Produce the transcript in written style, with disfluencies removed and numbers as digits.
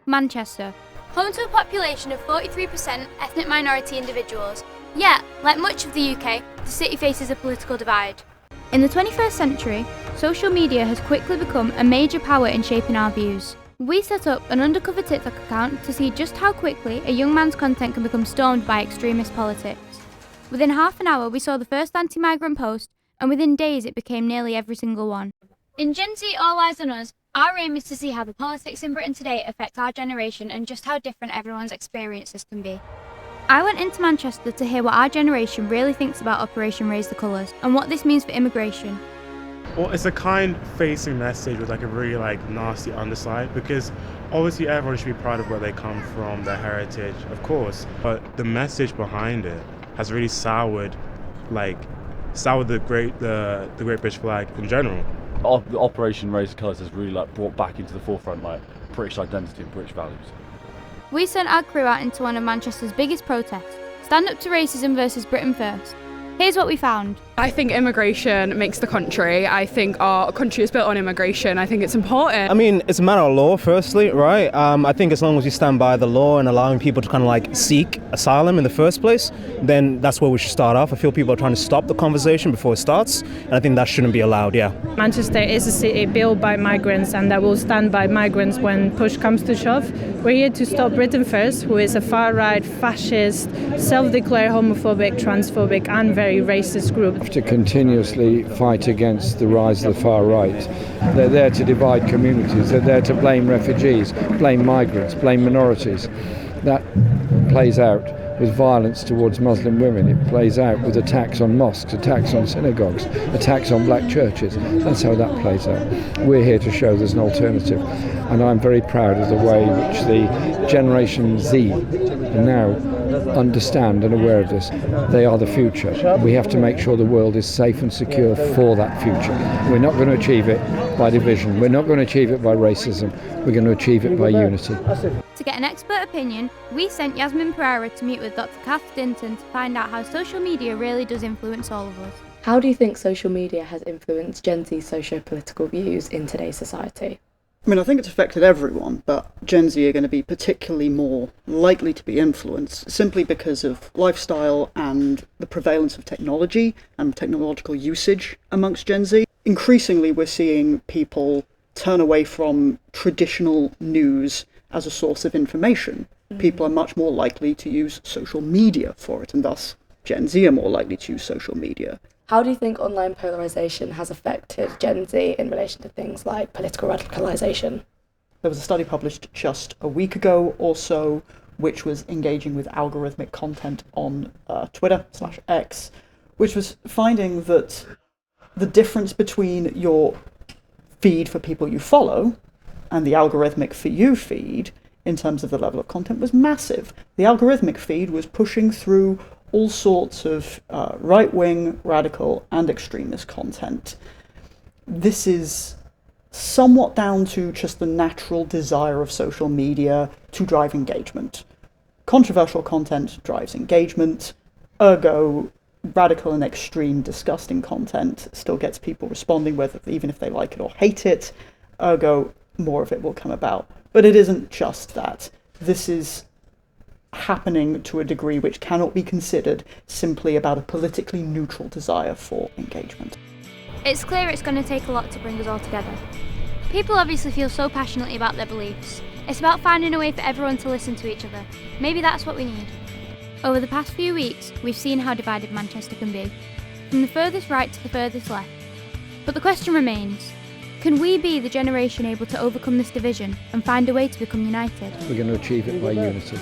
Manchester. Home to a population of 43% ethnic minority individuals. Yet, like much of the UK, the city faces a political divide. In the 21st century, social media has quickly become a major power in shaping our views. We set up an undercover TikTok account to see just how quickly a young man's content can become stormed by extremist politics. Within half an hour, we saw the first anti-migrant post, and within days it became nearly every single one. In Gen Z All Eyes on Us, our aim is to see how the politics in Britain today affect our generation and just how different everyone's experiences can be. I went into Manchester to hear what our generation really thinks about Operation Raise the Colours and what this means for immigration. Well, it's a kind-facing message with a really nasty underside, because obviously everyone should be proud of where they come from, their heritage, of course. But the message behind it has really soured the great British flag in general. Operation Raise the Colours has really brought back into the forefront British identity and British values. We sent our crew out into one of Manchester's biggest protests, Stand Up to Racism versus Britain First. Here's what we found. I think immigration makes the country. I think our country is built on immigration. I think it's important. I mean, it's a matter of law, firstly, right? I think as long as you stand by the law and allowing people to seek asylum in the first place, then that's where we should start off. I feel people are trying to stop the conversation before it starts, and I think that shouldn't be allowed, yeah. Manchester is a city built by migrants, and that will stand by migrants when push comes to shove. We're here to stop Britain First, who is a far-right, fascist, self-declared homophobic, transphobic and very racist group. To continuously fight against the rise of the far right. They're there to divide communities, they're there to blame refugees, blame migrants, blame minorities. That plays out with violence towards Muslim women, it plays out with attacks on mosques, attacks on synagogues, attacks on black churches. That's how that plays out. We're here to show there's an alternative, and I'm very proud of the way in which the Generation Z now understand and aware of this. They are the future. We have to make sure the world is safe and secure for that future. We're not going to achieve it by division. We're not going to achieve it by racism. We're going to achieve it by unity. To get an expert opinion, we sent Yasmin Pereira to meet with Dr. Kath Dinton to find out how social media really does influence all of us. How do you think social media has influenced Gen Z's socio-political views in today's society? I mean, I think it's affected everyone, but Gen Z are going to be particularly more likely to be influenced simply because of lifestyle and the prevalence of technology and technological usage amongst Gen Z. Increasingly, we're seeing people turn away from traditional news as a source of information. People are much more likely to use social media for it, and thus Gen Z are more likely to use social media. How do you think online polarisation has affected Gen Z in relation to things like political radicalisation? There was a study published just a week ago or so, which was engaging with algorithmic content on Twitter/X, which was finding that the difference between your feed for people you follow and the algorithmic for you feed in terms of the level of content was massive. The algorithmic feed was pushing through all sorts of right-wing, radical and extremist content. This is somewhat down to just the natural desire of social media to drive engagement. Controversial content drives engagement, ergo radical and extreme disgusting content still gets people responding, even if they like it or hate it, ergo more of it will come about. But it isn't just that. This is happening to a degree which cannot be considered simply about a politically neutral desire for engagement. It's clear it's going to take a lot to bring us all together. People obviously feel so passionately about their beliefs. It's about finding a way for everyone to listen to each other. Maybe that's what we need. Over the past few weeks, we've seen how divided Manchester can be, from the furthest right to the furthest left. But the question remains, can we be the generation able to overcome this division and find a way to become united? We're going to achieve it by unity.